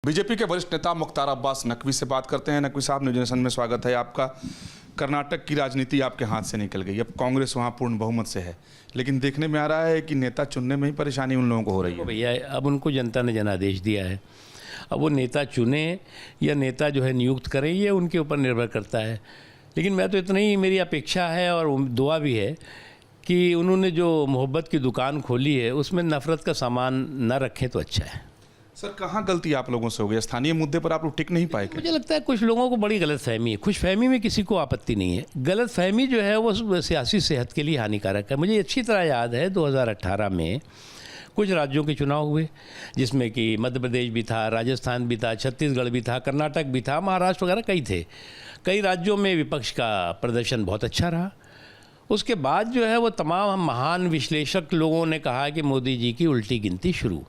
BJP के वरिष्ठ नेता मुख्तार अब्बास नकवी से बात करते हैं। नकवी साहब, न्यूज नेशन में स्वागत है आपका। कर्नाटक की राजनीति आपके हाथ से निकल गई, अब कांग्रेस वहां पूर्ण बहुमत से है, लेकिन देखने में आ रहा है कि नेता चुनने में ही परेशानी उन लोगों को हो रही है। भैया, अब उनको जनता ने जनादेश दिया है, अब वो नेता चुने या नेता जो है नियुक्त करें, ये उनके ऊपर निर्भर करता है। लेकिन मैं तो इतना ही मेरी अपेक्षा है और दुआ भी है कि उन्होंने जो मोहब्बत की दुकान खोली है उसमें नफ़रत का सामान न रखें तो अच्छा है। सर, कहाँ गलती आप लोगों से हो गई? स्थानीय मुद्दे पर आप लोग टिक नहीं पाए क्या? मुझे लगता है कुछ लोगों को बड़ी गलतफहमी है। खुशफहमी में किसी को आपत्ति नहीं है, गलतफहमी जो है वो सियासी सेहत के लिए हानिकारक है। मुझे अच्छी तरह याद है 2018 में कुछ राज्यों के चुनाव हुए, जिसमें कि मध्य प्रदेश भी था, राजस्थान भी था, छत्तीसगढ़ भी था, कर्नाटक भी था, महाराष्ट्र वगैरह कई थे। कई राज्यों में विपक्ष का प्रदर्शन बहुत अच्छा रहा। उसके बाद जो है वो तमाम महान विश्लेषक लोगों ने कहा कि मोदी जी की उल्टी गिनती शुरू।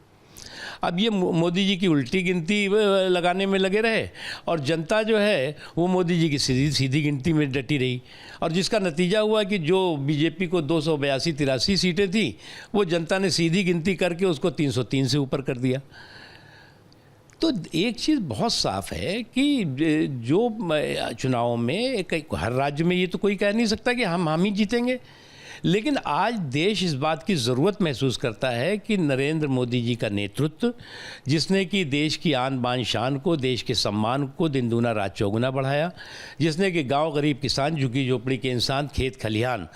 अब ये मोदी जी की उल्टी गिनती लगाने में लगे रहे और जनता जो है वो मोदी जी की सीधी गिनती में डटी रही, और जिसका नतीजा हुआ कि जो बीजेपी को 282-83 सीटें थी वो जनता ने सीधी गिनती करके उसको 303 से ऊपर कर दिया। तो एक चीज़ बहुत साफ है कि जो चुनाव में हर राज्य में ये तो कोई कह नहीं सकता कि हम ही जीतेंगे, लेकिन आज देश इस बात की ज़रूरत महसूस करता है कि नरेंद्र मोदी जी का नेतृत्व, जिसने कि देश की आन बान शान को, देश के सम्मान को दिन दूना रात चौगुना बढ़ाया, जिसने कि गांव गरीब किसान, झुग्गी झोपड़ी के इंसान, खेत खलिहान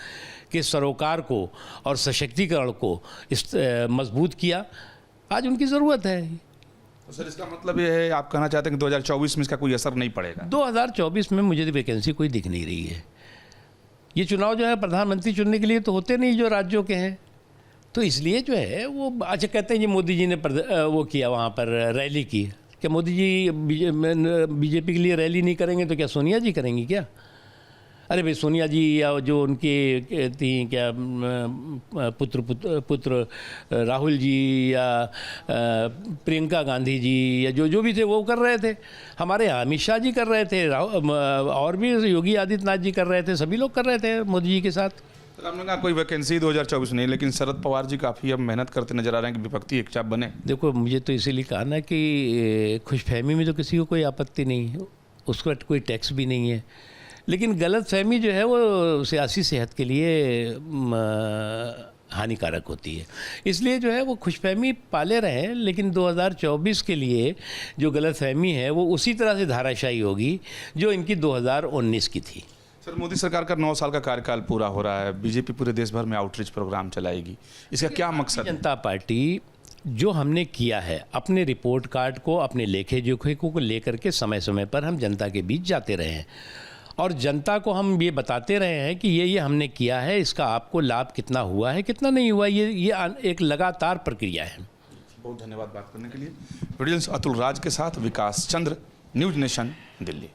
के सरोकार को और सशक्तिकरण को मजबूत किया, आज उनकी ज़रूरत है। तो सर, इसका मतलब ये है, आप कहना चाहते हैं कि 2024 में इसका कोई असर नहीं पड़ेगा? 2024 में मुझे वैकेंसी कोई दिख नहीं रही है। ये चुनाव जो है प्रधानमंत्री चुनने के लिए तो होते नहीं जो राज्यों के हैं, तो इसलिए जो है वो अच्छा कहते हैं जी मोदी जी ने वो किया, वहाँ पर रैली की। क्या मोदी जी बीजेपी के लिए रैली नहीं करेंगे तो क्या सोनिया जी करेंगी क्या? अरे भाई, सोनिया जी या जो उनके थी क्या पुत्र राहुल जी या प्रियंका गांधी जी या जो भी थे वो कर रहे थे। हमारे यहाँ अमित शाह जी कर रहे थे, और भी योगी आदित्यनाथ जी कर रहे थे, सभी लोग कर रहे थे मोदी जी के साथ। सर, हमने कहा कोई वैकेंसी 2024 नहीं, लेकिन शरद पवार जी काफ़ी अब मेहनत करते नजर आ रहे हैं कि विपक्षी एक चाप बने। देखो, मुझे तो इसीलिए कहा ना कि खुशफहमी में तो किसी को कोई आपत्ति नहीं है, उसको कोई टैक्स भी नहीं है, लेकिन गलत फहमी जो है वो सियासी सेहत के लिए हानिकारक होती है। इसलिए जो है वो खुशफहमी पाले रहें, लेकिन 2024 के लिए जो गलत फहमी है वो उसी तरह से धाराशायी होगी जो इनकी 2019 की थी। सर, मोदी सरकार का 9 साल का कार्यकाल पूरा हो रहा है, बीजेपी पूरे देश भर में आउटरीच प्रोग्राम चलाएगी, इसका क्या मकसद? जनता पार्टी जो हमने किया है, अपने रिपोर्ट कार्ड को, अपने लेखे जोखे को लेकर के समय समय पर हम जनता के बीच जाते रहे हैं और जनता को हम ये बताते रहे हैं कि ये हमने किया है, इसका आपको लाभ कितना हुआ है, कितना नहीं हुआ। ये एक लगातार प्रक्रिया है। बहुत धन्यवाद बात करने के लिए। प्रोड्यूसर अतुल राज के साथ विकास चंद्र, न्यूज नेशन, दिल्ली।